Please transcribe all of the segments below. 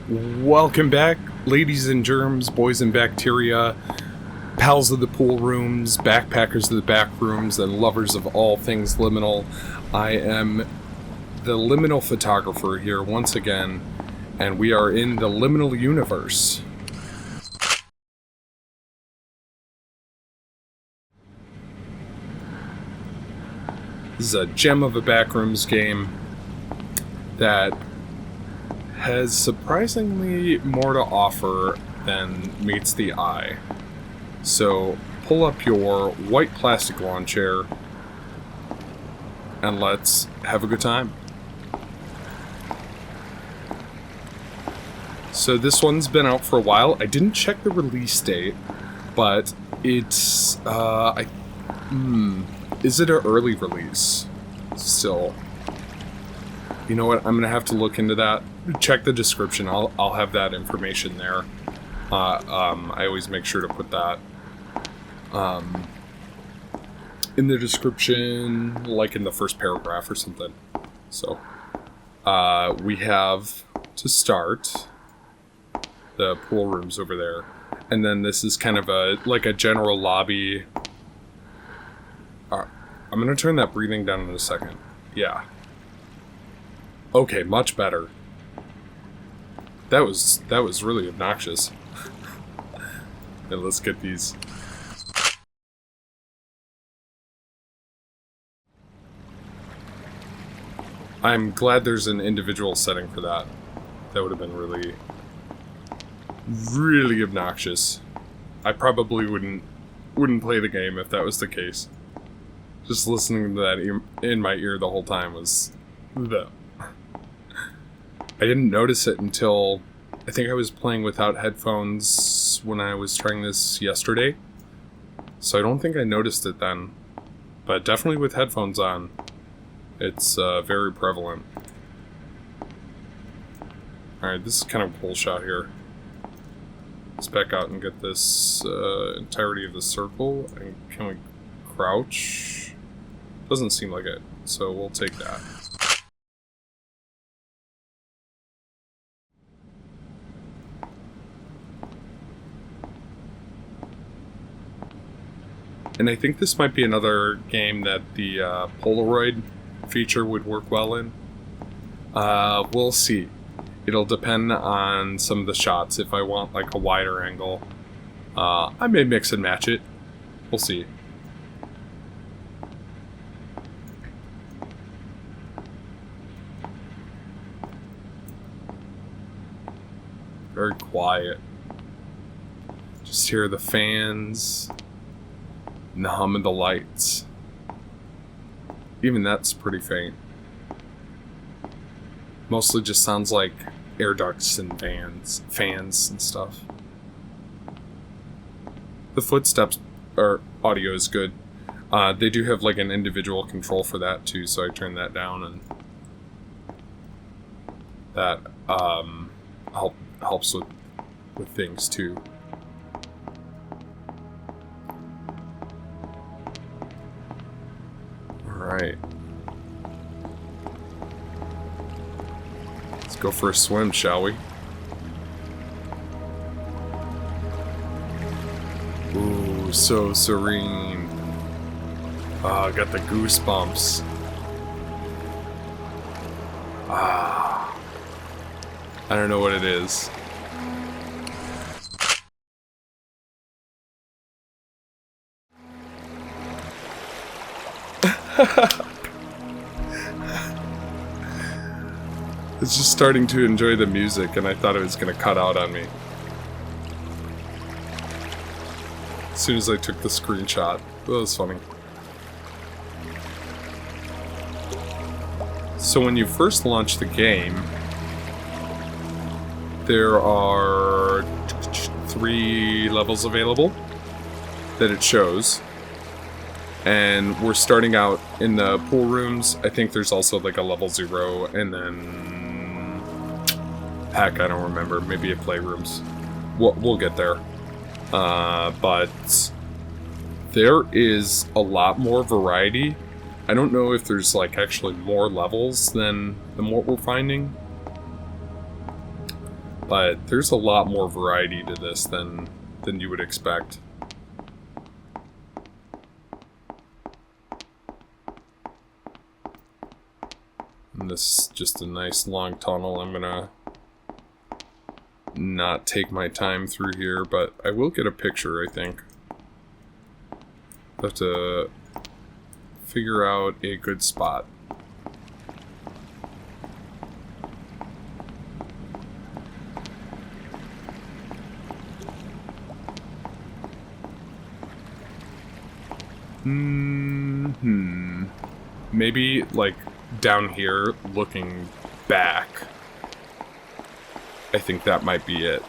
Welcome back, ladies and germs, boys and bacteria, pals of the pool rooms, backpackers of the backrooms, and lovers of all things liminal. I am the liminal photographer here once again, and we are in the Liminal Universe. This is a gem of a Backrooms game that has surprisingly more to offer than meets the eye. So pull up your white plastic lawn chair and let's have a good time. So this one's been out for a while. I didn't check the release date, but it's is it an early release still? You know what? I'm gonna have to look into that. Check the description. I'll have that information there. I always make sure to put that in the description, like in the first paragraph or something. So we have to start the pool rooms over there, and then this is kind of a general lobby. I'm gonna turn that breathing down in a second. Yeah. Okay, much better. That was really obnoxious. And let's get these. I'm glad there's an individual setting for that. That would have been really obnoxious. I probably wouldn't play the game if that was the case. Just listening to that in my ear the whole time was the. I didn't notice it until I think I was playing without headphones when I was trying this yesterday. So I don't think I noticed it then. But definitely with headphones on, it's very prevalent. Alright, this is kind of a cool shot here. Let's back out and get this entirety of the circle. And can we crouch? Doesn't seem like it, so we'll take that. And I think this might be another game that the Polaroid feature would work well in. We'll see. It'll depend on some of the shots. If I want like a wider angle, I may mix and match it. We'll see. Very quiet. Just hear the fans. And the hum of the lights. Even that's pretty faint. Mostly just sounds like air ducts and fans and stuff. The footsteps or audio is good. They do have like an individual control for that too, so I turned that down, and that helps with things too. Alright. Let's go for a swim, shall we? Ooh, so serene. Ah, got the goosebumps. Ah. I don't know what it is. It's just starting to enjoy the music, and I thought it was going to cut out on me as soon as I took the screenshot. That was funny. So when you first launch the game, there are 3 levels available that it shows. And we're starting out in the pool rooms. I think there's also like a level 0, and then heck, I don't remember. Maybe a playrooms. We'll get there. But there is a lot more variety. I don't know if there's like actually more levels than what we're finding. But there's a lot more variety to this than you would expect. And this is just a nice long tunnel. I'm gonna not take my time through here, but I will get a picture, I think. Have to figure out a good spot. Maybe, like, down here, looking back. I think that might be it.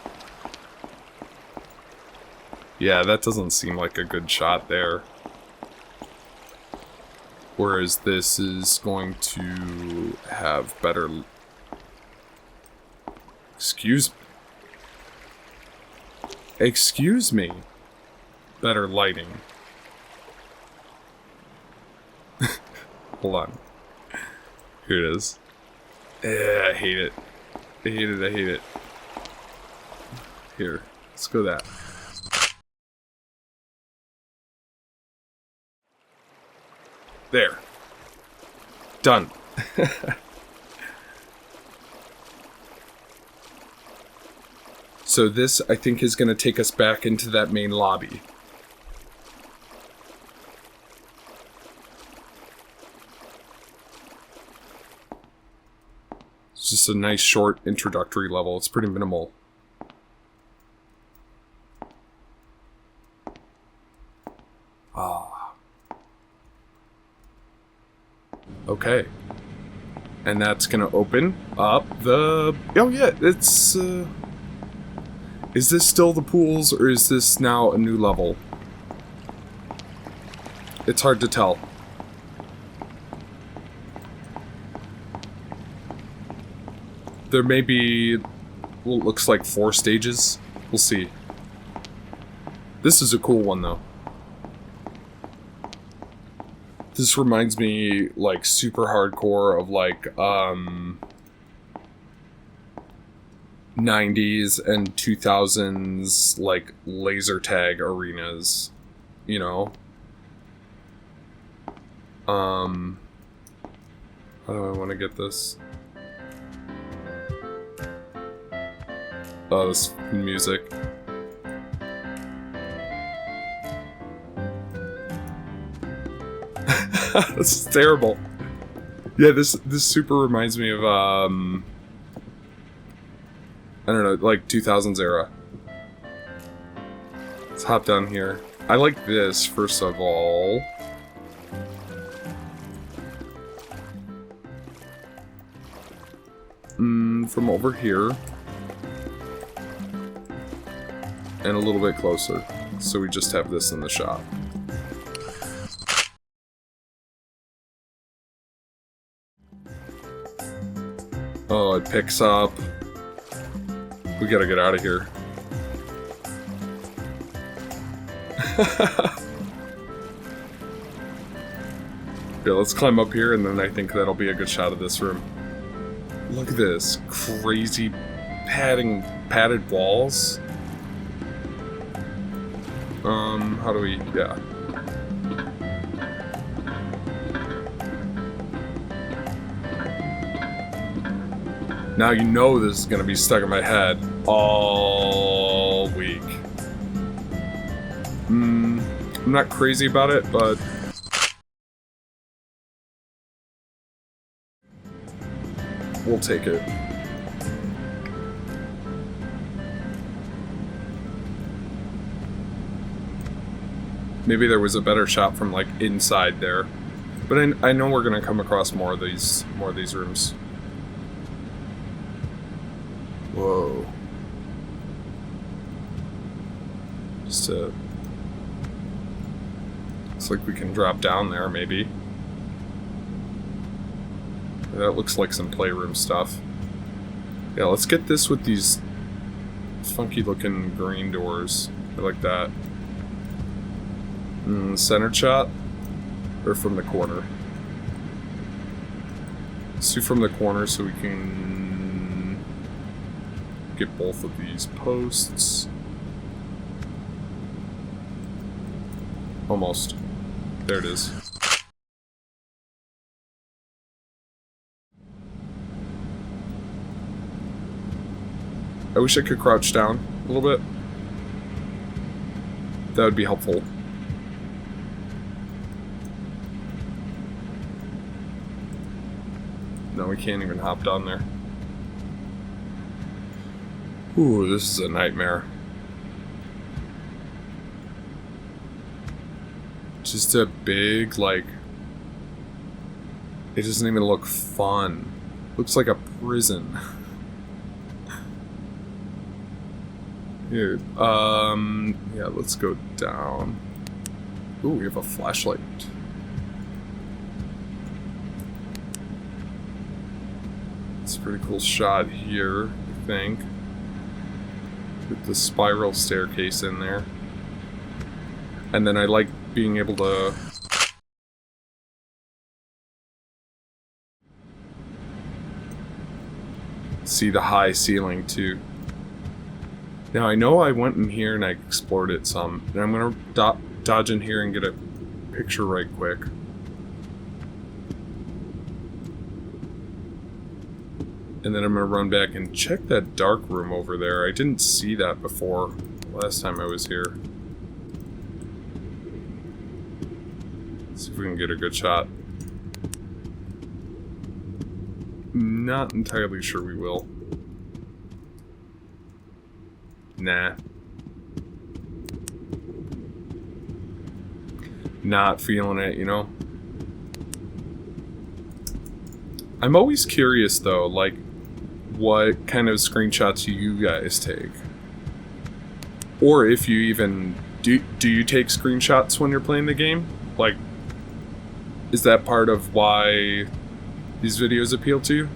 Yeah, that doesn't seem like a good shot there. Whereas this is going to have better... Excuse me. Better lighting. Hold on. Here it is. I hate it. I hate it. Here. Let's go that. There. Done. So this, I think, is going to take us back into that main lobby. It's just a nice short introductory level. It's pretty minimal. Okay. And that's gonna open up the... Oh yeah, it's... Is this still the pools, or is this now a new level? It's hard to tell. There may be... Well, it looks like 4 stages. We'll see. This is a cool one, though. This reminds me, like, super hardcore of, like, 90s and 2000s, like, laser tag arenas, you know? How do I want to get this? Oh, this music. This is terrible. Yeah, this super reminds me of, I don't know, like 2000s era. Let's hop down here. I like this, first of all. From over here. And a little bit closer. So we just have this in the shot. Oh, it picks up. We gotta get out of here. Yeah, let's climb up here, and then I think that'll be a good shot of this room. Look at this crazy padded walls. How do we... Yeah. Now you know this is gonna be stuck in my head all week. I'm not crazy about it, but... We'll take it. Maybe there was a better shot from, like, inside there. But I know we're gonna come across more of these rooms. Whoa. Just looks like we can drop down there, maybe. That looks like some playroom stuff. Yeah, let's get this with these funky looking green doors. I like that. Center shot? Or from the corner? Let's do from the corner so we can... get both of these posts. Almost. There it is. I wish I could crouch down a little bit. That would be helpful. No, we can't even hop down there. Ooh, this is a nightmare. Just a big, like... It doesn't even look fun. Looks like a prison. Here, yeah, let's go down. Ooh, we have a flashlight. It's a pretty cool shot here, I think. With the spiral staircase in there. And then I like being able to... see the high ceiling, too. Now, I know I went in here and I explored it some, and I'm going to dodge in here and get a picture right quick. And then I'm going to run back and check that dark room over there. I didn't see that before last time I was here. Let's see if we can get a good shot. Not entirely sure we will. Nah. Not feeling it, you know? I'm always curious, though, like, what kind of screenshots you guys take. Or if you even... Do you take screenshots when you're playing the game? Like, is that part of why these videos appeal to you?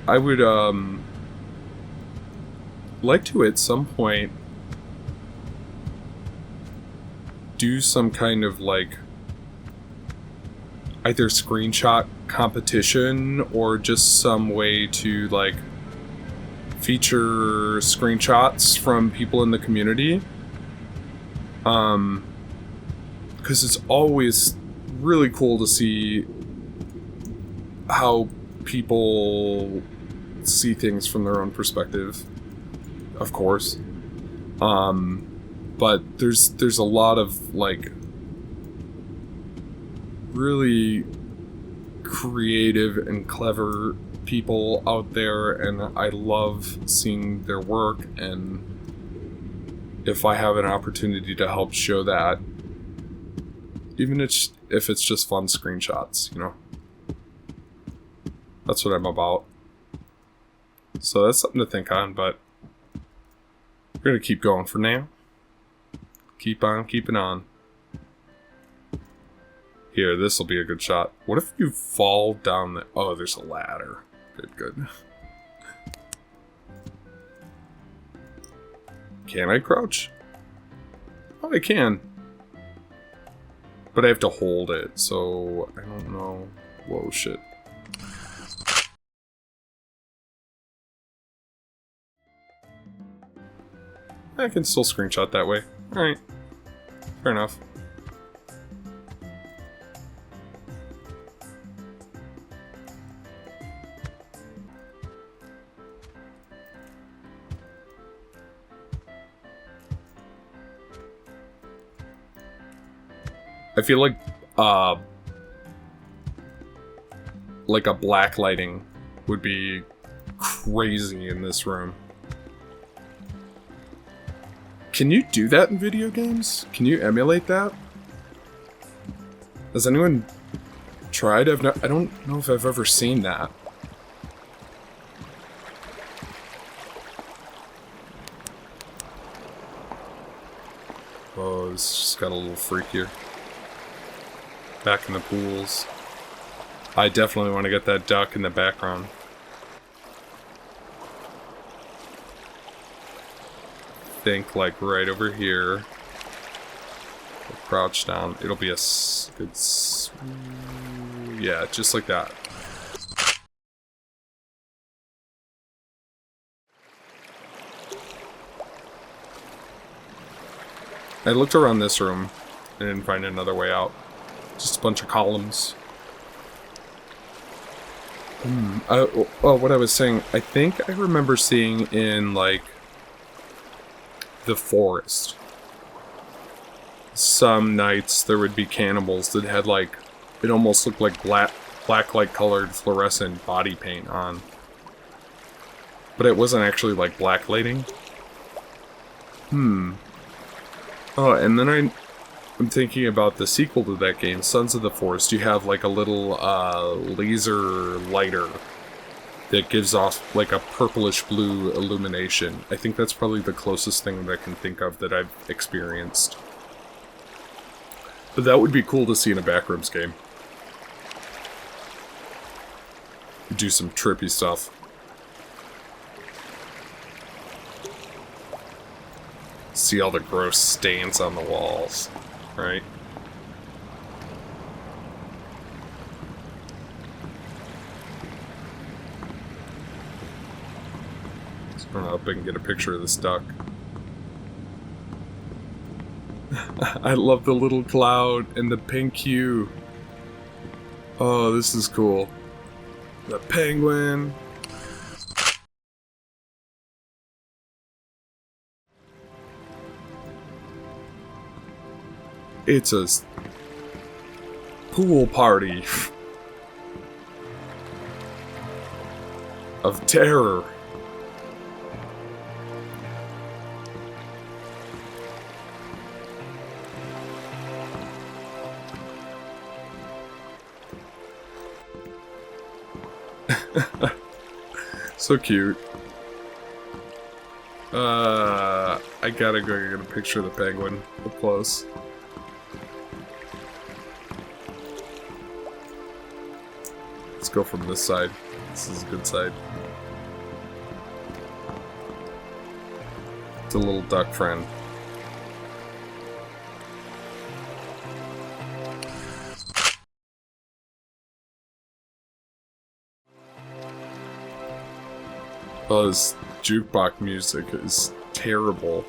I would, like to, at some point, do some kind of, like, either screenshot competition or just some way to, like, feature screenshots from people in the community. Because it's always really cool to see how people see things from their own perspective, of course. But there's a lot of, like, really creative and clever people out there, and I love seeing their work, and if I have an opportunity to help show that, even if it's just fun screenshots, you know? That's what I'm about. So that's something to think on, but we're going to keep going for now. Keep on keeping on. Here, this will be a good shot. What if you fall down the... Oh, there's a ladder. Good. Can I crouch? Oh, I can. But I have to hold it, so I don't know. Whoa, shit. I can still screenshot that way. Alright. Fair enough. I feel like a black lighting would be crazy in this room. Can you do that in video games? Can you emulate that? Has anyone tried? I don't know if I've ever seen that. Oh, this just got a little freakier. Back in the pools. I definitely want to get that duck in the background. Think like right over here. We'll crouch down. It'll be a good... Yeah, just like that. I looked around this room and didn't find another way out. Just a bunch of columns. What I was saying, I think I remember seeing in, like, the forest. Some nights there would be cannibals that had, like, it almost looked like black light colored fluorescent body paint on. But it wasn't actually, like, black lighting. Oh, and then I'm thinking about the sequel to that game, Sons of the Forest. You have, like, a little, laser lighter that gives off, like, a purplish-blue illumination. I think that's probably the closest thing that I can think of that I've experienced. But that would be cool to see in a Backrooms game. Do some trippy stuff. See all the gross stains on the walls, right? Let's run up and get a picture of this duck. I love the little cloud and the pink hue. Oh, this is cool. The penguin. It's a pool party of terror. So cute. I gotta go get a picture of the penguin up close. Let's go from this side. This is a good side. It's a little duck friend. Oh, this jukebox music is terrible.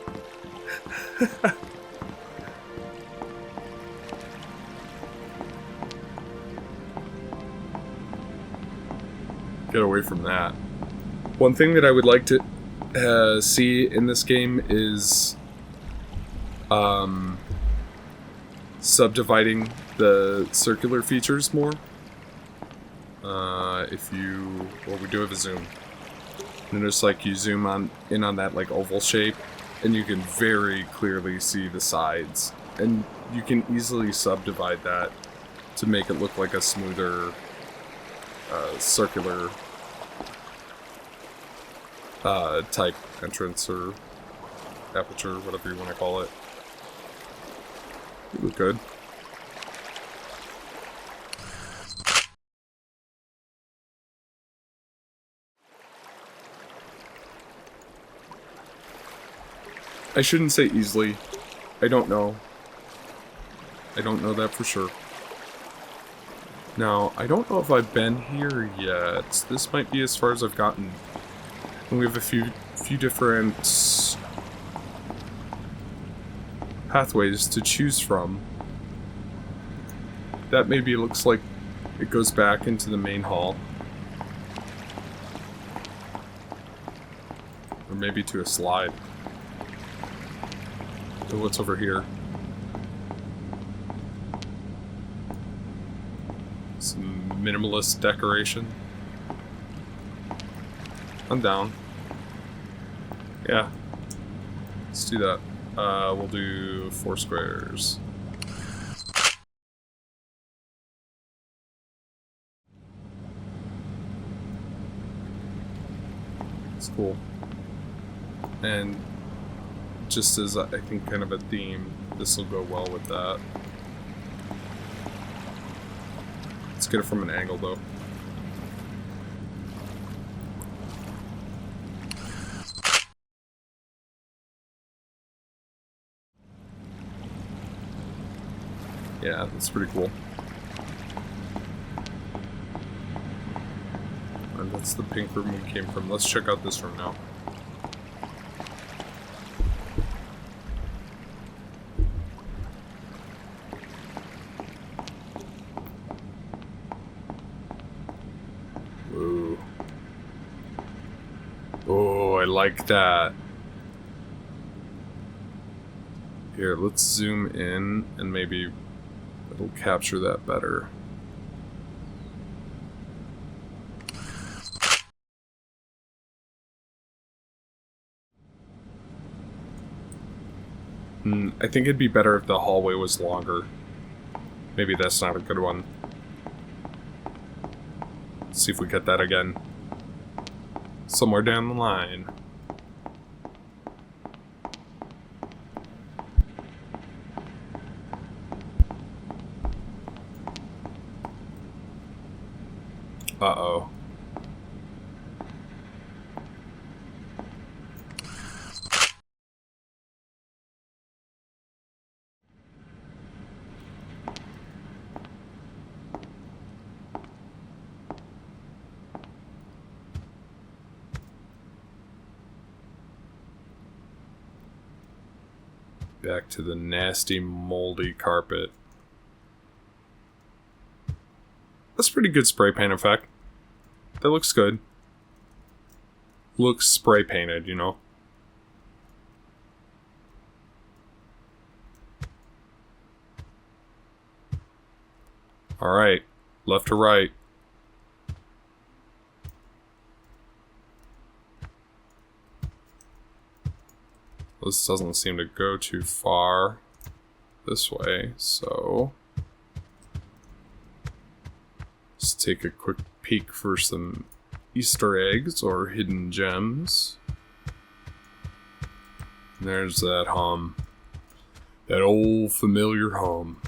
Get away from that. One thing that I would like to see in this game is subdividing the circular features more. Well, we do have a zoom. And just like you zoom in on that like oval shape, and you can very clearly see the sides, and you can easily subdivide that to make it look like a smoother circular type entrance or aperture, whatever you want to call it. It look good. I shouldn't say easily. I don't know. I don't know that for sure. Now, I don't know if I've been here yet. This might be as far as I've gotten. And we have a few different pathways to choose from. That maybe looks like it goes back into the main hall. Or maybe to a slide. So what's over here? Some minimalist decoration. I'm down. Yeah. Let's do that. We'll do 4 squares. It's cool. And just as I think kind of a theme, this will go well with that. Let's get it from an angle though. Yeah, that's pretty cool. And that's the pink room we came from. Let's check out this room now. Oh, I like that. Here, let's zoom in and maybe it'll capture that better. I think it'd be better if the hallway was longer. Maybe that's not a good one. Let's see if we get that again. Somewhere down the line. Uh-oh. Back to the nasty, moldy carpet. That's a pretty good spray paint effect. That looks good. Looks spray painted, you know? Alright. Left to right. This doesn't seem to go too far this way, so let's take a quick peek for some Easter eggs or hidden gems. And there's that hum. That old familiar hum.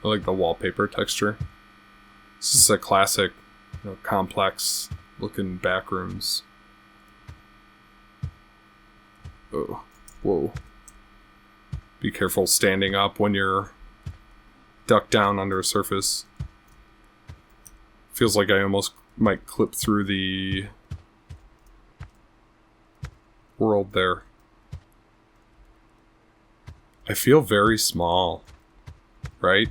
I like the wallpaper texture. This is a classic, complex looking Backrooms. Oh, whoa. Be careful standing up when you're ducked down under a surface. Feels like I almost might clip through the world there. I feel very small, right?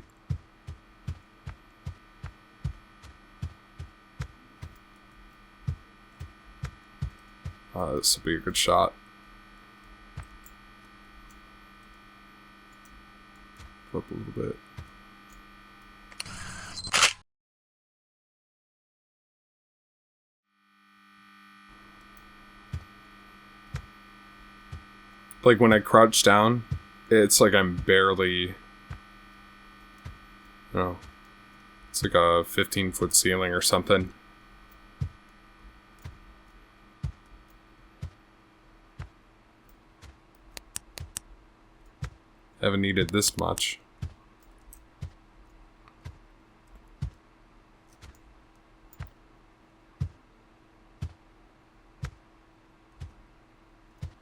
This will be a good shot. Up a little bit. Like when I crouch down, it's like I'm barely... it's like a 15-foot ceiling or something. Haven't needed this much.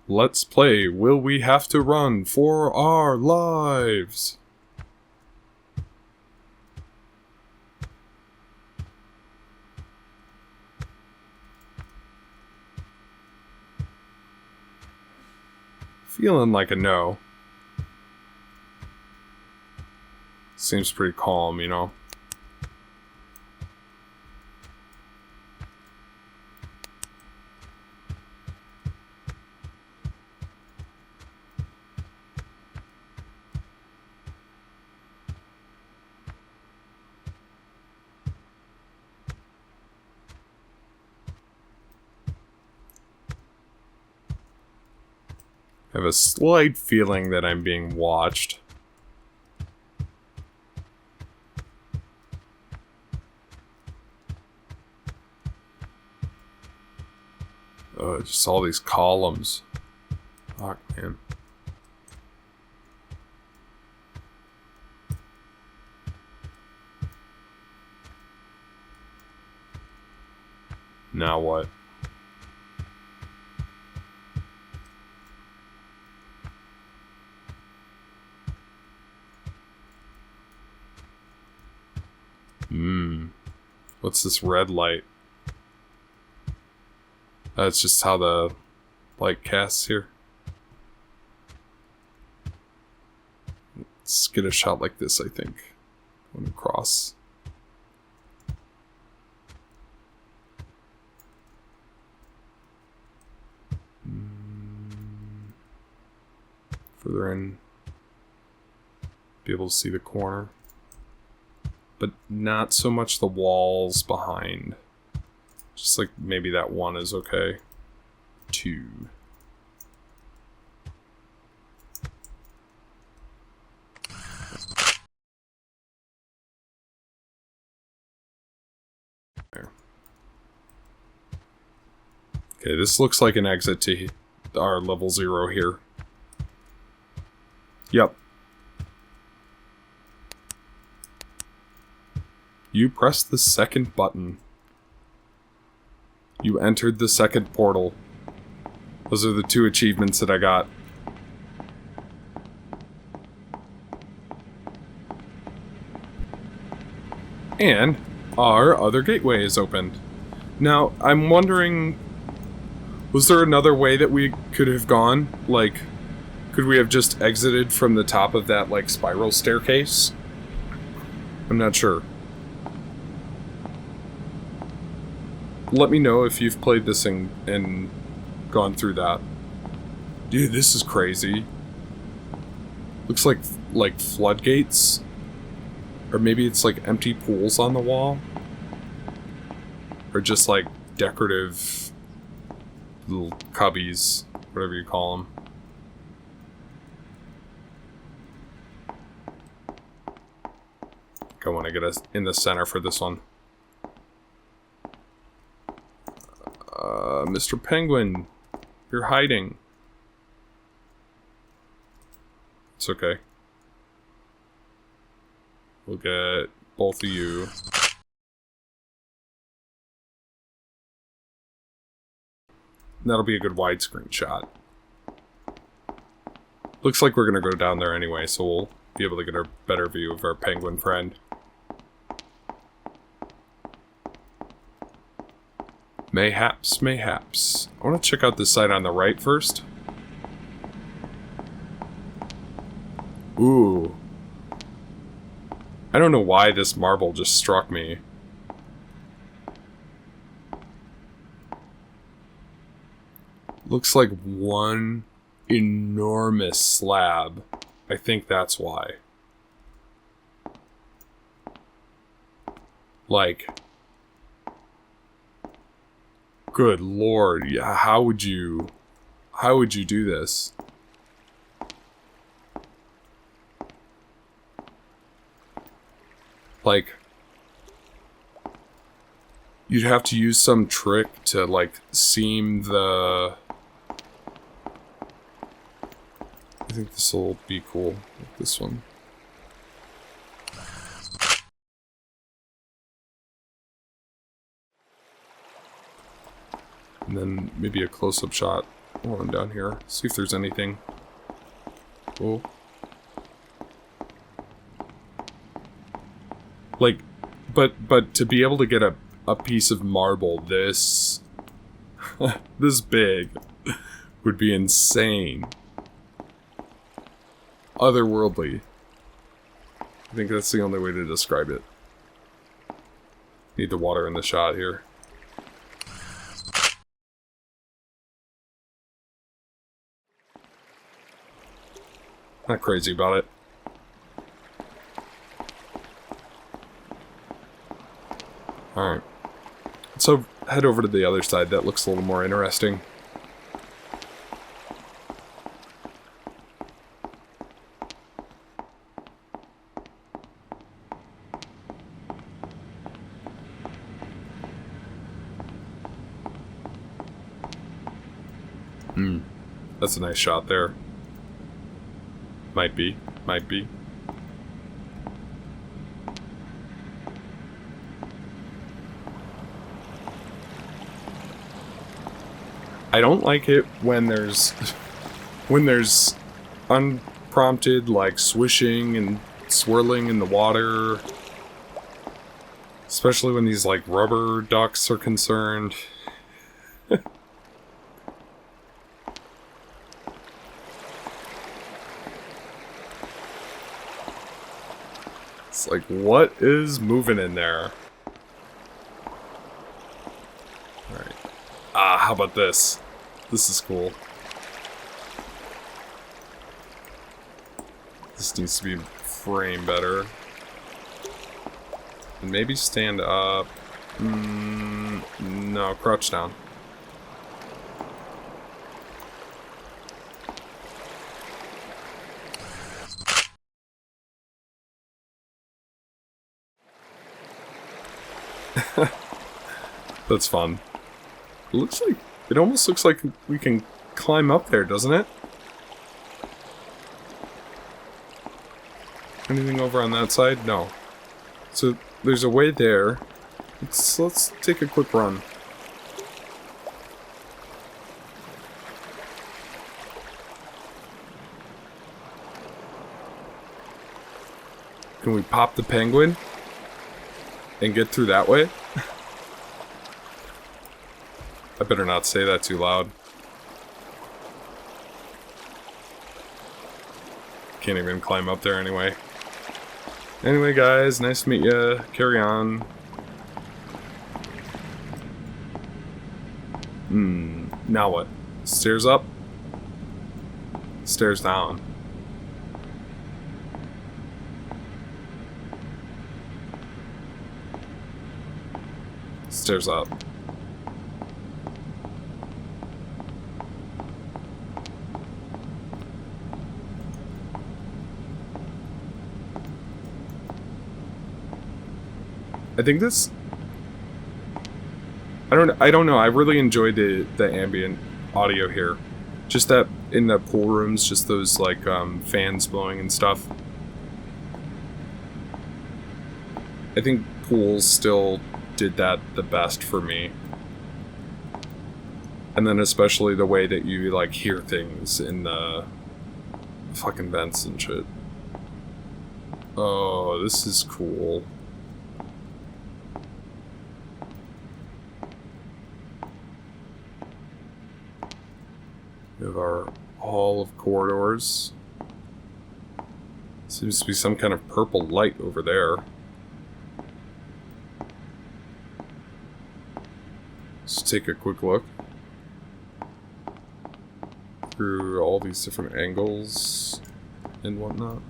Let's play Will We Have to Run for Our Lives? Feeling like a no. Seems pretty calm, you know? I have a slight feeling that I'm being watched. Just all these columns. Fuck, man. Now what? What's this red light? That's just how the light casts here. Let's get a shot like this, I think. Going across. Further in. Be able to see the corner. But not so much the walls behind. Just like maybe that one is okay. 2. There. Okay, this looks like an exit to our level 0 here. Yep. You pressed the second button. You entered the second portal. Those are the 2 achievements that I got. And our other gateway is opened. Now, I'm wondering, was there another way that we could have gone? Like, could we have just exited from the top of that, like, spiral staircase? I'm not sure. Let me know if you've played this and gone through that. Dude, this is crazy. Looks like floodgates. Or maybe it's like empty pools on the wall. Or just like decorative little cubbies, whatever you call them. I want to get us in the center for this one. Mr. Penguin, you're hiding. It's okay. We'll get both of you. That'll be a good widescreen shot. Looks like we're gonna go down there anyway, so we'll be able to get a better view of our penguin friend. Mayhaps, mayhaps. I want to check out this side on the right first. Ooh. I don't know why this marble just struck me. Looks like one enormous slab. I think that's why. Like... Good lord, yeah, how would you do this? Like, you'd have to use some trick to, like, seam the... I think this will be cool, like this one. And then maybe a close-up shot while I'm down here. See if there's anything. Cool. Like, but to be able to get a piece of marble this this big would be insane. Otherworldly. I think that's the only way to describe it. Need the water in the shot here. Not crazy about it. Alright. So, head over to the other side. That looks a little more interesting. That's a nice shot there. Might be. Might be. I don't like it when there's unprompted, like, swishing and swirling in the water. Especially when these, like, rubber ducks are concerned. It's like, what is moving in there? Alright. Ah, how about this? This is cool. This needs to be framed better. And maybe stand up. No, crouch down. That's fun. It almost looks like we can climb up there, doesn't it? Anything over on that side? No. So there's a way there. Let's take a quick run. Can we pop the penguin and get through that way? I better not say that too loud. Can't even climb up there anyway. Anyway, guys, nice to meet ya. Carry on. Now what? Stairs up? Stairs down. Stairs up. I think this... I don't know. I really enjoyed the ambient audio here. Just that in the pool rooms, just those like fans blowing and stuff. I think pools still did that the best for me. And then especially the way that you like hear things in the fucking vents and shit. Oh, this is cool. We have our hall of corridors. Seems to be some kind of purple light over there. Let's take a quick look through all these different angles and whatnot.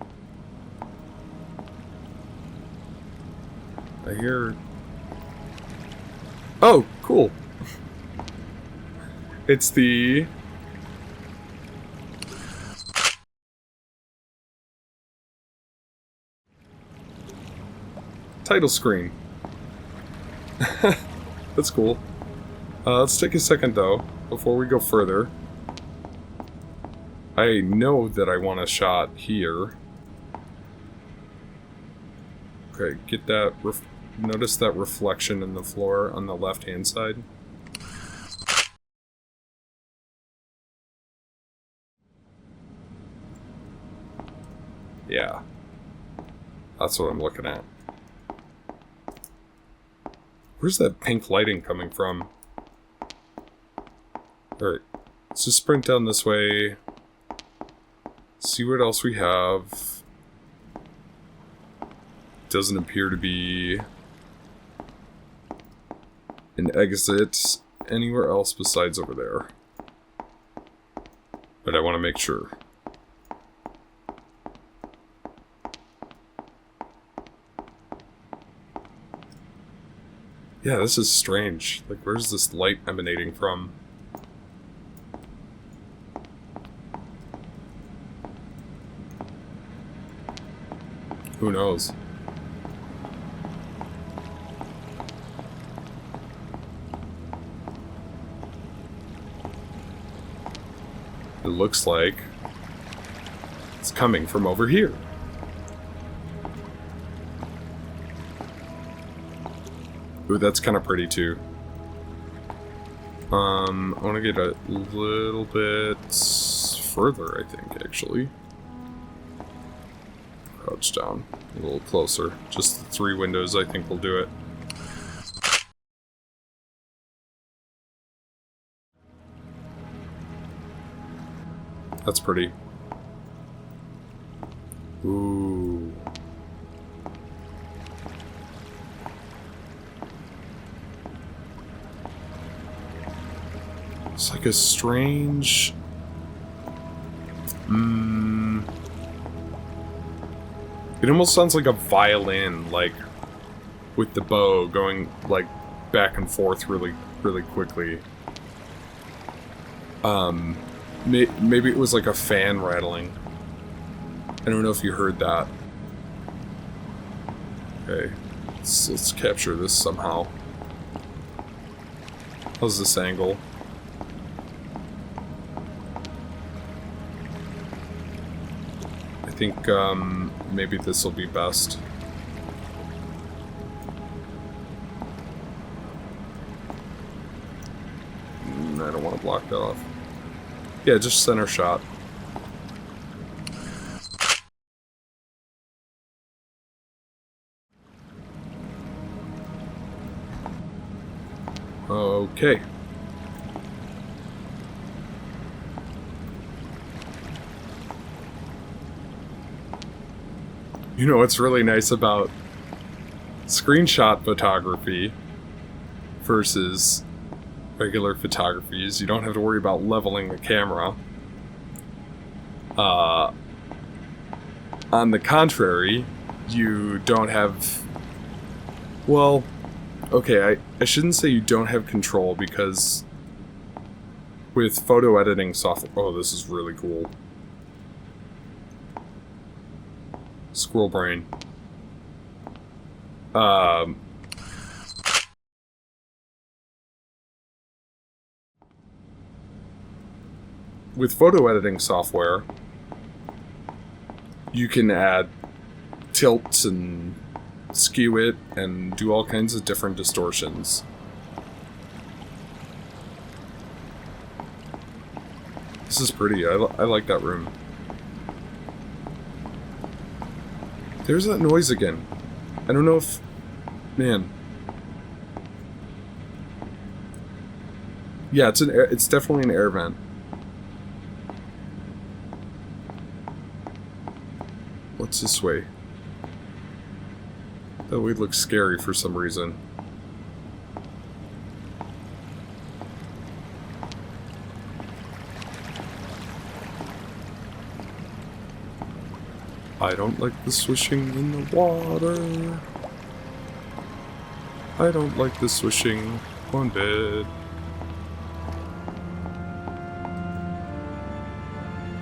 I hear... Oh, cool. It's the... title screen. That's cool. Let's take a second though, before we go further. I know that I want a shot here. Okay, get that. Notice that reflection in the floor on the left-hand side. Yeah. That's what I'm looking at. Where's that pink lighting coming from? Alright, let's just sprint down this way. See what else we have. Doesn't appear to be an exit anywhere else besides over there. But I want to make sure. Yeah, this is strange. Like, where's this light emanating from? Who knows? It looks like it's coming from over here. Ooh, that's kind of pretty too. I want to get a little bit further, I think, actually. Crouch down a little closer. Just the 3 windows, I think, will do it. That's pretty. Ooh. It's like a strange... It almost sounds like a violin, like, with the bow going, like, back and forth really, really quickly. Maybe it was like a fan rattling. I don't know if you heard that. Okay, let's capture this somehow. How's this angle? I think maybe this will be best. I don't want to block that off. Yeah, just center shot. Okay. You know what's really nice about screenshot photography versus regular photography is you don't have to worry about leveling the camera. On the contrary, you don't have... Well, okay, I shouldn't say you don't have control, because with photo editing software... Oh, this is really cool. Squirrel brain. With photo editing software, you can add tilts and skew it and do all kinds of different distortions. This is pretty. I like that room. There's that noise again. I don't know if... Man. Yeah, it's definitely an air vent. What's this way? That way looks scary for some reason. I don't like the swishing in the water. I don't like the swishing on bed.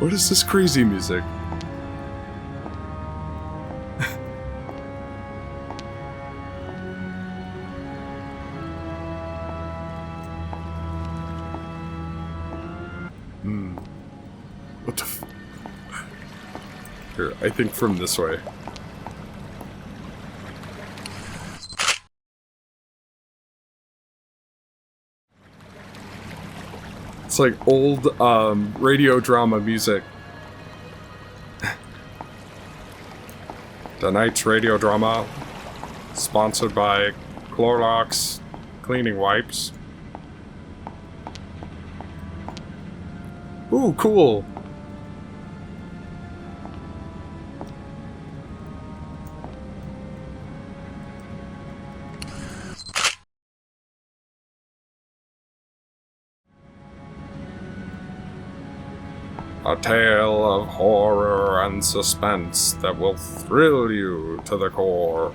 What is this crazy music? What the f... Here, I think from this way. It's like old, radio drama music. Tonight's radio drama, sponsored by Clorox cleaning wipes. Ooh, cool! A tale of horror and suspense that will thrill you to the core.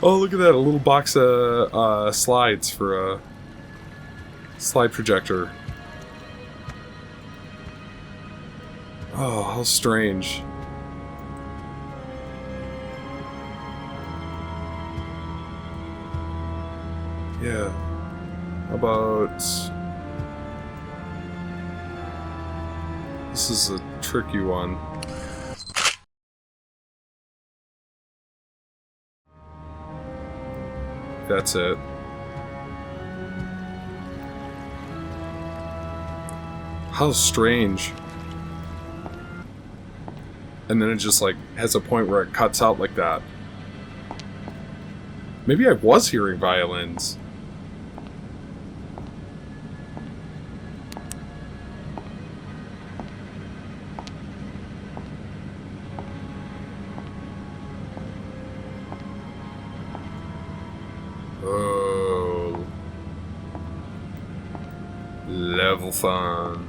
Oh, look at that, a little box of slides for a slide projector. Oh, how strange. Yeah. How about... This is a tricky one. That's it. How strange. And then it just, like, has a point where it cuts out like that. Maybe I was hearing violins. Level fun.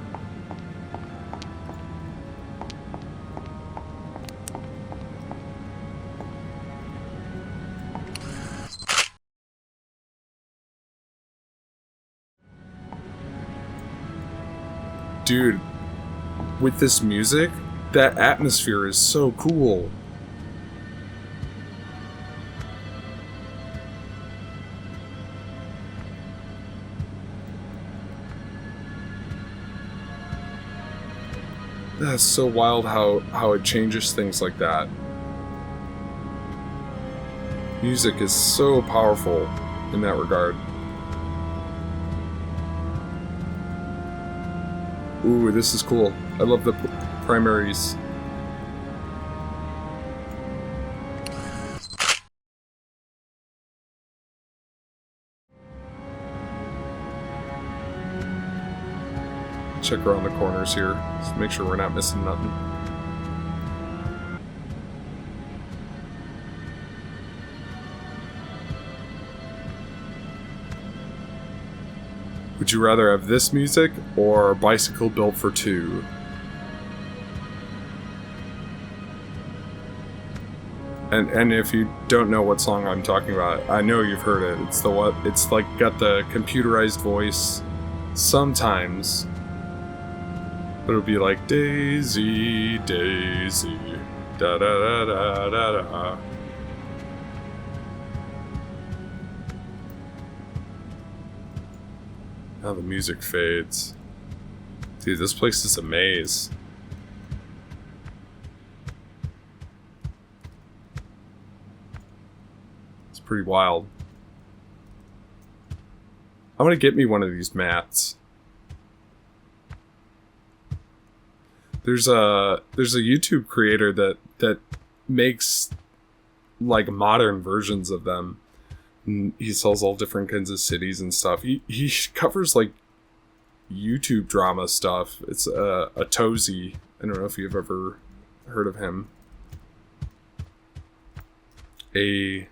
Dude, with this music, that atmosphere is so cool. That's so wild how it changes things like that. Music is so powerful in that regard. Ooh, this is cool. I love the primaries. Check around the corners here. Just make sure we're not missing nothing. Would you rather have this music or Bicycle Built for Two? And if you don't know what song I'm talking about, I know you've heard it. It's the what? It's like got the computerized voice sometimes, but it'll be like Daisy, Daisy, da da da da da da. Now the music fades. Dude, this place is a maze. It's pretty wild. I want to get me one of these mats. There's a YouTube creator that makes like modern versions of them. And he sells all different kinds of cities and stuff. He covers like YouTube drama stuff. It's a Tozy. I don't know if you've ever heard of him. Is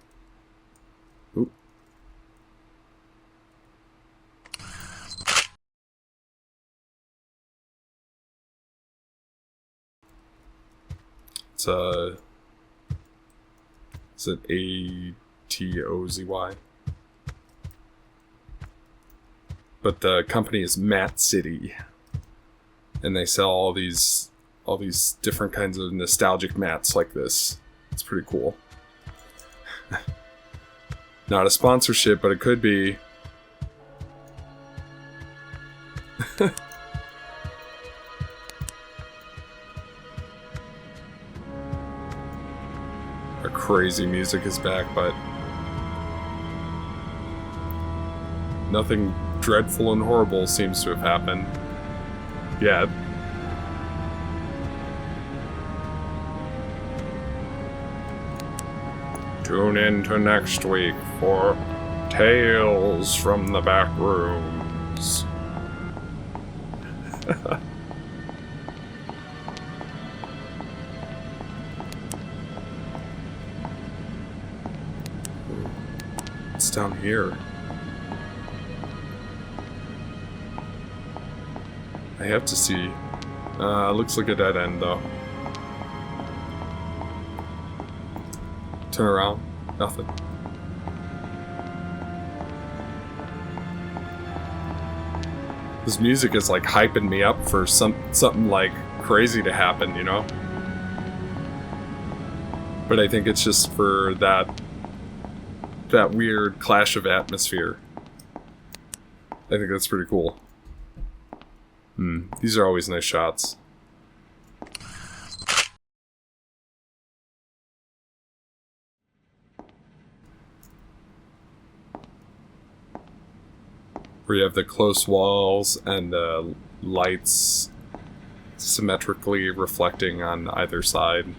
it ATOZY? But the company is Mat City, and they sell all these different kinds of nostalgic mats like this. It's pretty cool. Not a sponsorship, but it could be. Our crazy music is back, but nothing dreadful and horrible seems to have happened yet. Tune in to next week for Tales from the Backrooms. It's down here. I have to see. Looks like a dead end though. Turn around. Nothing. This music is like hyping me up for something like crazy to happen, you know? But I think it's just for that weird clash of atmosphere. I think that's pretty cool. These are always nice shots. Where you have the close walls and lights symmetrically reflecting on either side.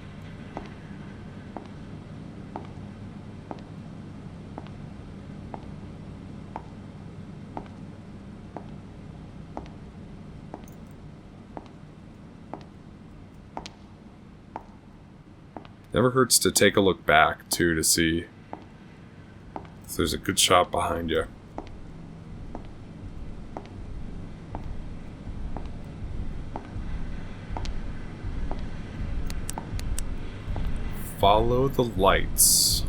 Never hurts to take a look back, too, to see if there's a good shot behind you. Follow the lights.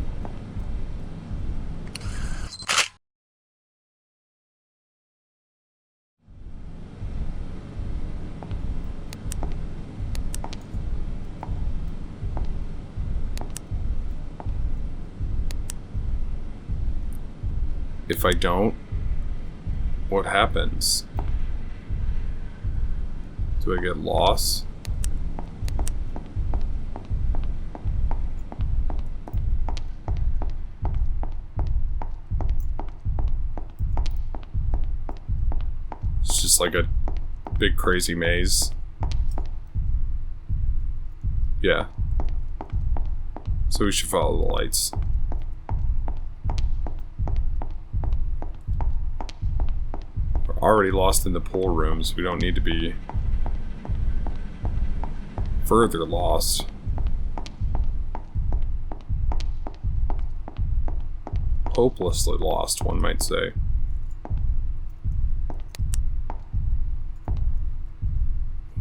If I don't, what happens? Do I get lost? It's just like a big crazy maze. Yeah. So we should follow the lights. We're already lost in the pool rooms. We don't need to be further lost. Hopelessly lost, one might say.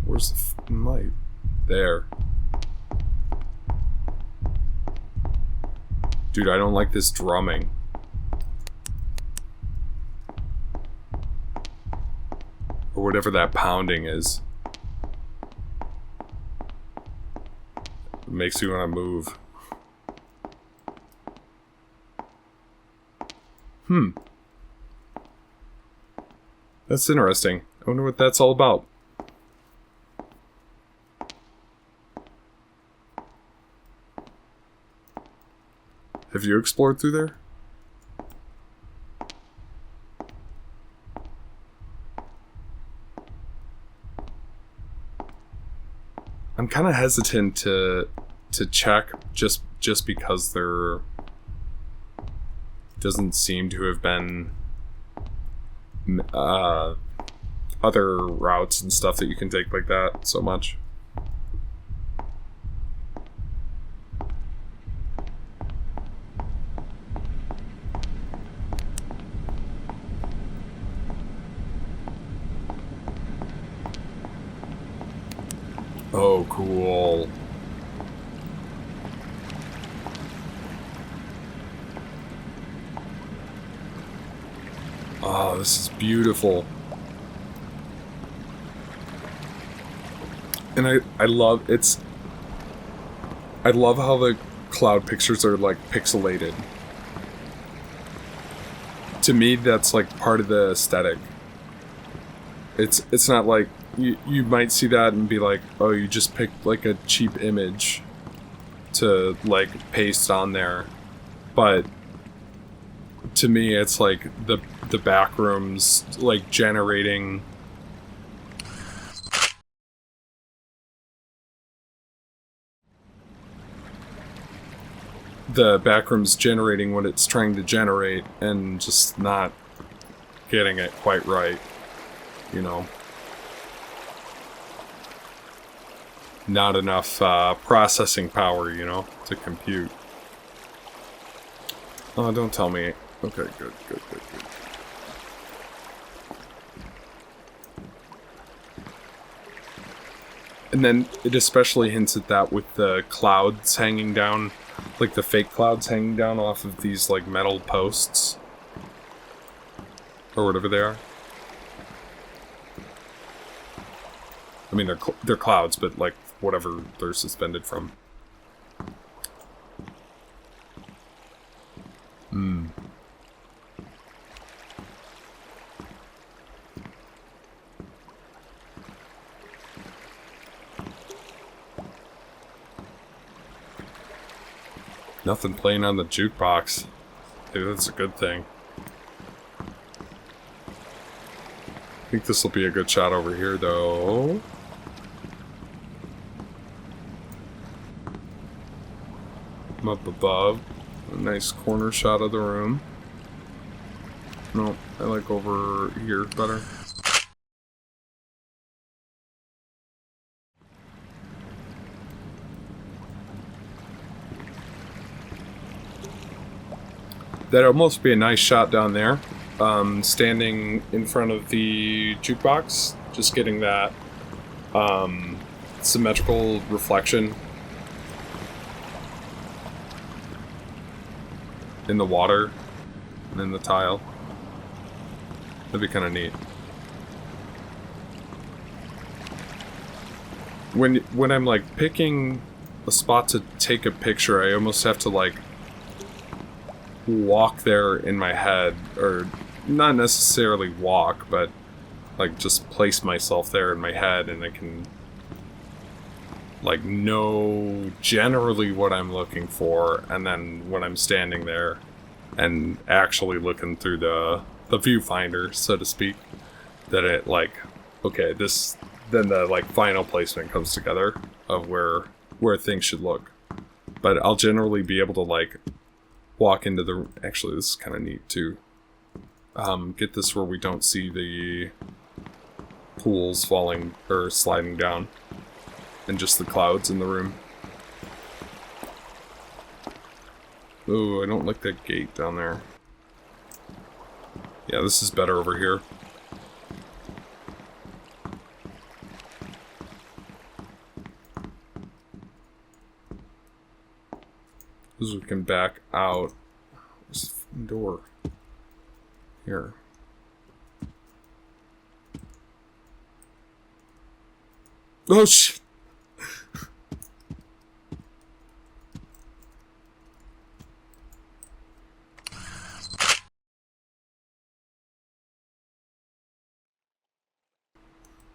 Where's the light? There. Dude, I don't like this drumming. Or whatever that pounding is. It makes you want to move. That's interesting. I wonder what that's all about. Have you explored through there? I'm kind of hesitant to check just because there doesn't seem to have been other routes and stuff that you can take like that so much. Oh, cool. Oh, this is beautiful. And I love how the cloud pictures are like pixelated. To me, that's like part of the aesthetic. It's not like you might see that and be like, oh, you just picked like a cheap image to like paste on there. But to me, it's like the Backrooms like generating what it's trying to generate and just not getting it quite right, you know. Not enough processing power, you know, to compute. Oh, don't tell me. Okay, good. And then it especially hints at that with the clouds hanging down, like the fake clouds hanging down off of these like metal posts. Or whatever they are. I mean, they're clouds, but like whatever they're suspended from. Nothing playing on the jukebox. Hey, that's a good thing. I think this will be a good shot over here, though. I'm up above. A nice corner shot of the room. No, I like over here better. That'd almost be a nice shot down there. Standing in front of the jukebox, just getting that symmetrical reflection in the water and in the tile. That'd be kind of neat. When I'm like picking a spot to take a picture, I almost have to like walk there in my head, or not necessarily walk, but like just place myself there in my head, and I can like know generally what I'm looking for, and then when I'm standing there and actually looking through the viewfinder, so to speak, that it like, okay, this, then the like final placement comes together of where things should look. But I'll generally be able to like walk into the, actually this is kind of neat too, get this where we don't see the pools falling or sliding down, and just the clouds in the room. Ooh, I don't like that gate down there. Yeah, this is better over here. Because we can back out. Where's the front door? Here. Oh shit!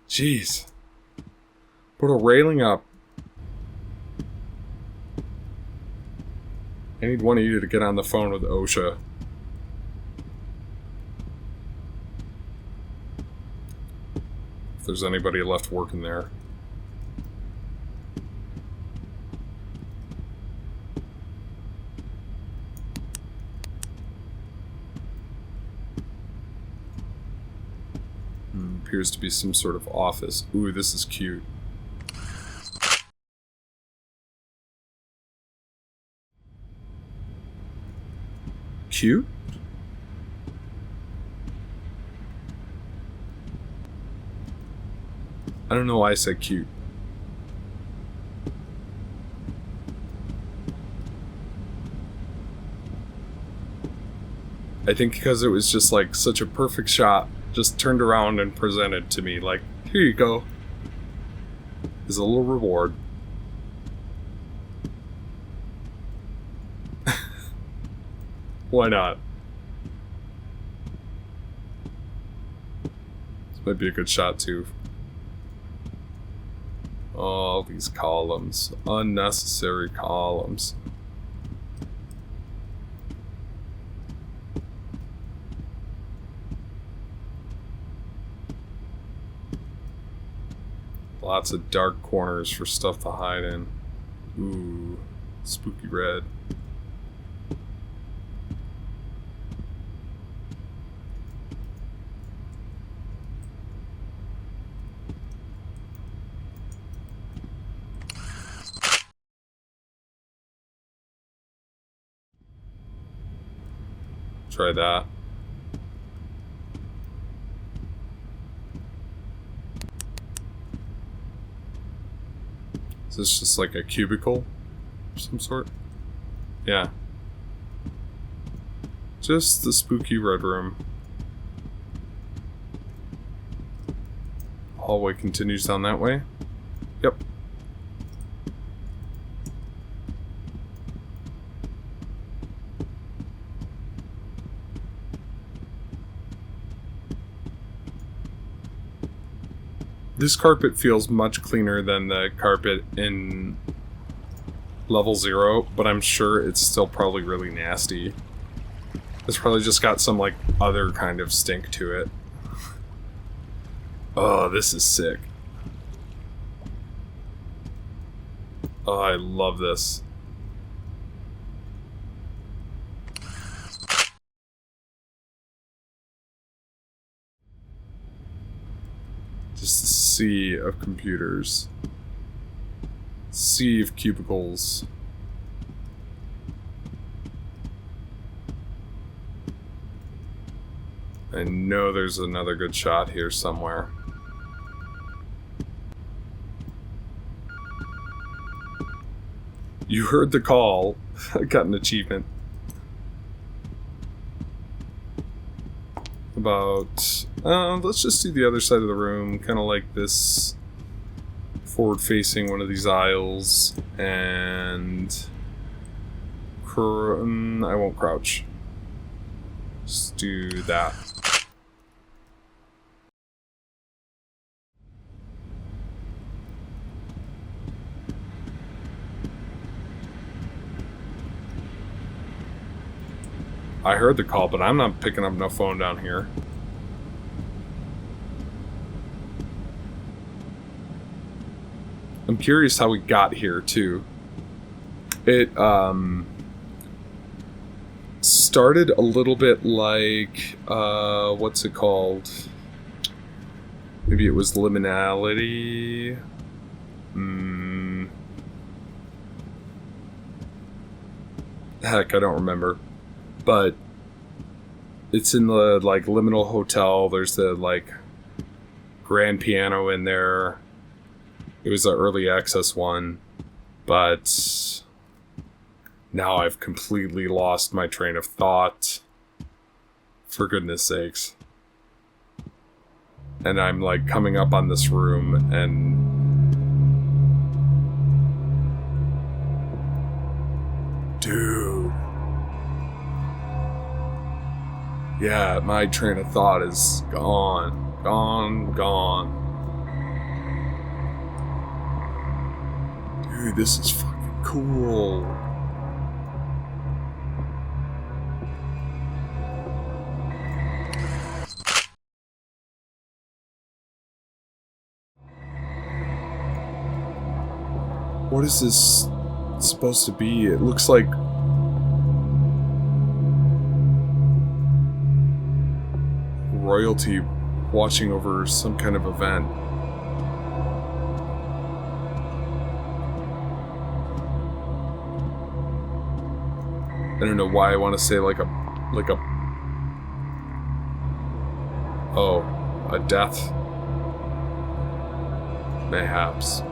Jeez. Put a railing up. I need one of you to get on the phone with OSHA. If there's anybody left working there. Appears to be some sort of office. Ooh, this is cute. Cute? I don't know why I said cute. I think because it was just like such a perfect shot, just turned around and presented to me like, here you go. There's a little reward. Why not? This might be a good shot too. Oh, these columns. Unnecessary columns. Lots of dark corners for stuff to hide in. Ooh, spooky red. Try that. Is this just like a cubicle of some sort? Yeah. Just the spooky red room. Hallway continues down that way. Yep. This carpet feels much cleaner than the carpet in level 0, but I'm sure it's still probably really nasty. It's probably just got some, like, other kind of stink to it. Oh, this is sick. Oh, I love this. Just a sea of computers. Sea of cubicles. I know there's another good shot here somewhere. You heard the call. I got an achievement. about... let's just do the other side of the room, kind of like this, forward-facing one of these aisles, and... I won't crouch. Just do that. I heard the call, but I'm not picking up no phone down here. I'm curious how we got here, too. It, started a little bit like, what's it called? Maybe it was Liminality? Heck, I don't remember. But it's in the, like, Liminal Hotel. There's the, like, grand piano in there. It was an early access one. But now I've completely lost my train of thought. For goodness sakes. And I'm, like, coming up on this room and... Dude. Yeah, my train of thought is gone. Gone. Dude, this is fucking cool. What is this supposed to be? It looks like... royalty watching over some kind of event. I don't know why I want to say like a oh, a death, mayhaps.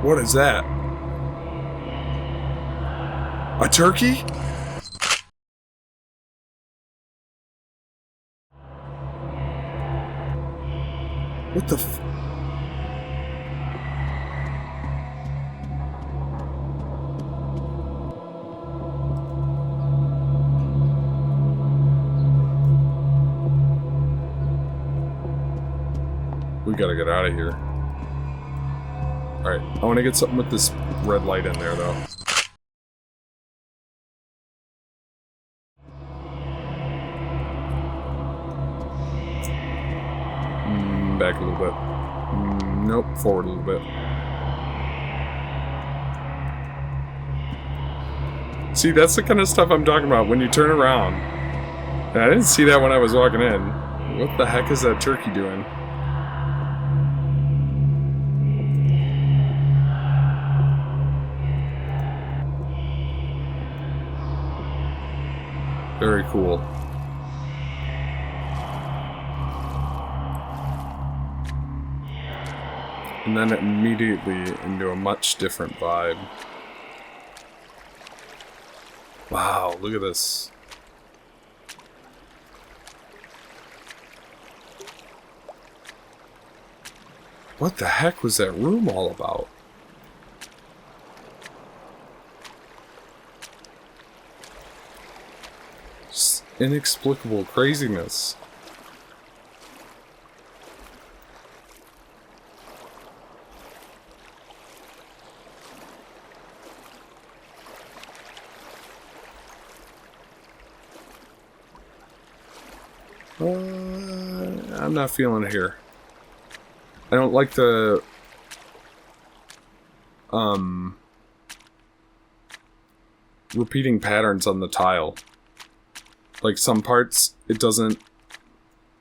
What is that? A turkey? What the f... We gotta get out of here. Alright, I want to get something with this red light in there, though. Back a little bit. Nope, forward a little bit. See, that's the kind of stuff I'm talking about when you turn around. And I didn't see that when I was walking in. What the heck is that turkey doing? Very cool. And then immediately into a much different vibe. Wow, look at this. What the heck was that room all about? Just inexplicable craziness. I'm not feeling it here. I don't like the repeating patterns on the tile. Like some parts, it doesn't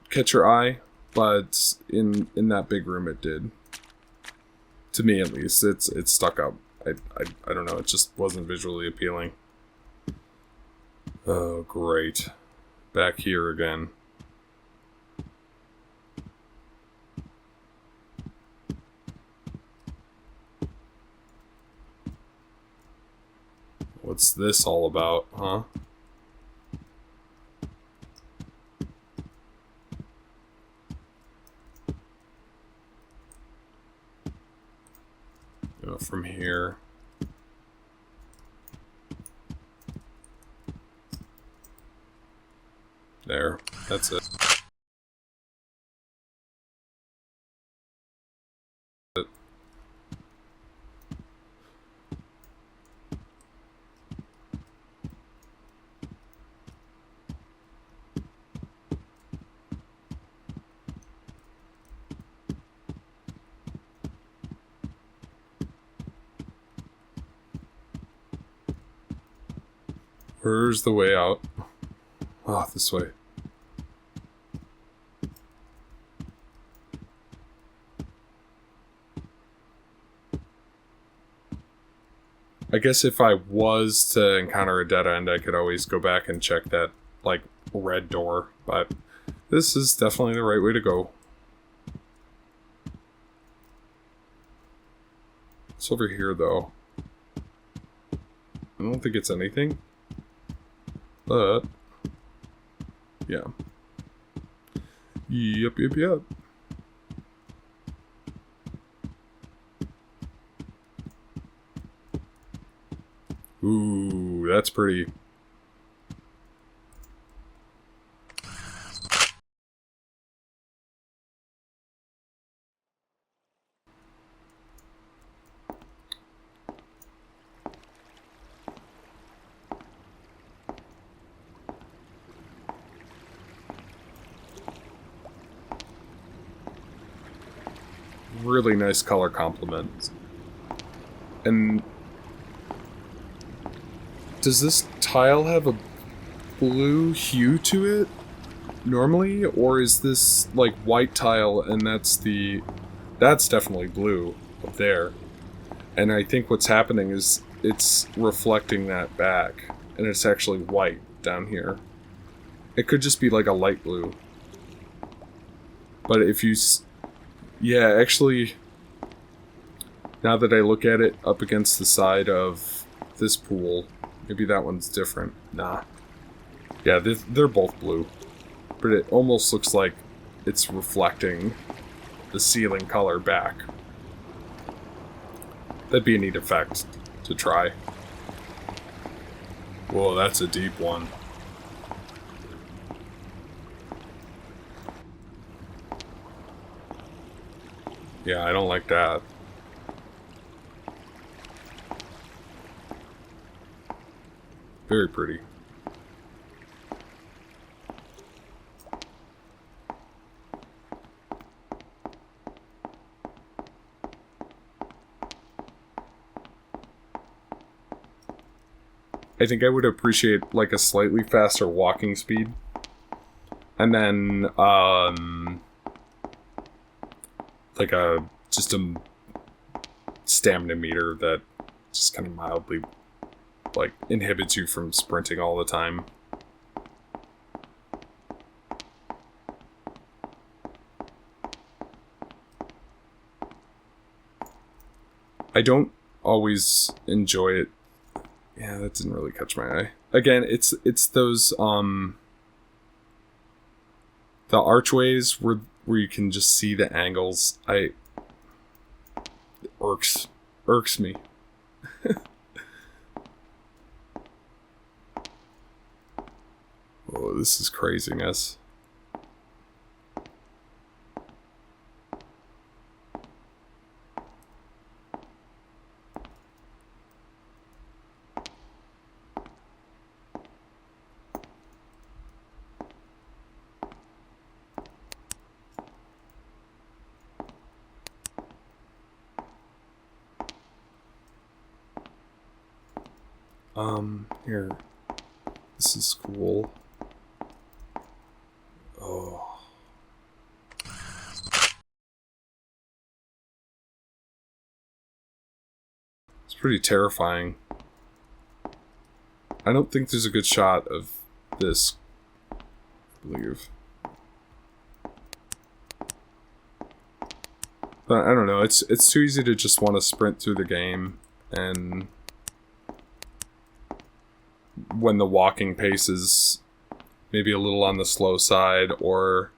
catch your eye, but in that big room it did. To me, at least, it stuck up. I don't know. It just wasn't visually appealing. Oh, great! Back here again. What's this all about, huh? Go from here. There. That's it. Where's the way out? Oh, this way. I guess if I was to encounter a dead end, I could always go back and check that, like, red door. But this is definitely the right way to go. It's over here, though. I don't think it's anything. But yeah. Yep. Ooh, that's pretty. Really nice color complement. And does this tile have a blue hue to it normally, or is this like white tile and that's definitely blue up there, and I think what's happening is it's reflecting that back and it's actually white down here. It could just be like a light blue, but if you yeah, actually, now that I look at it up against the side of this pool, maybe that one's different. Nah. Yeah, they're both blue. But it almost looks like it's reflecting the ceiling color back. That'd be a neat effect to try. Whoa, that's a deep one. Yeah, I don't like that. Very pretty. I think I would appreciate like a slightly faster walking speed. And then like just a stamina meter that just kind of mildly like inhibits you from sprinting all the time. I don't always enjoy it. Yeah, that didn't really catch my eye. Again, it's those the archways where you can just see the angles. It irks me. Oh, this is craziness. Here. This is cool. Oh. It's pretty terrifying. I don't think there's a good shot of this, I believe. But I don't know, it's too easy to just want to sprint through the game, and when the walking pace is maybe a little on the slow side, or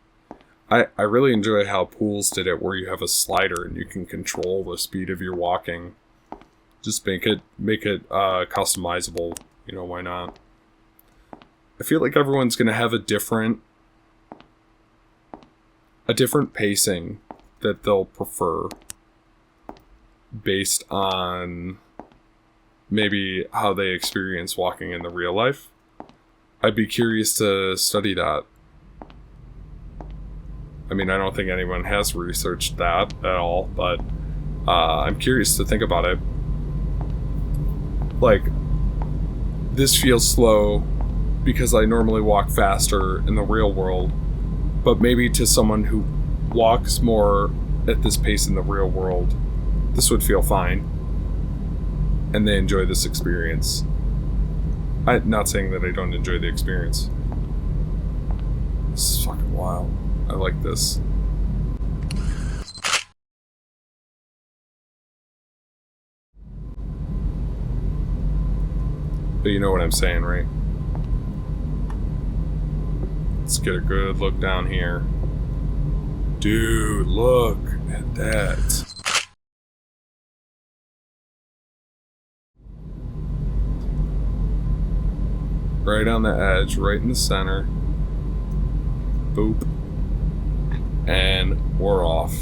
I really enjoy how Pools did it, where you have a slider and you can control the speed of your walking. Just make it customizable, you know, why not? I feel like everyone's gonna have a different pacing that they'll prefer based on maybe how they experience walking in the real life. I'd be curious to study that. I mean, I don't think anyone has researched that at all, but I'm curious to think about it. Like, this feels slow because I normally walk faster in the real world, but maybe to someone who walks more at this pace in the real world, this would feel fine, and they enjoy this experience. I'm not saying that I don't enjoy the experience. This is fucking wild. I like this. But you know what I'm saying, right? Let's get a good look down here. Dude, look at that. Right on the edge, right in the center. Boop. And we're off.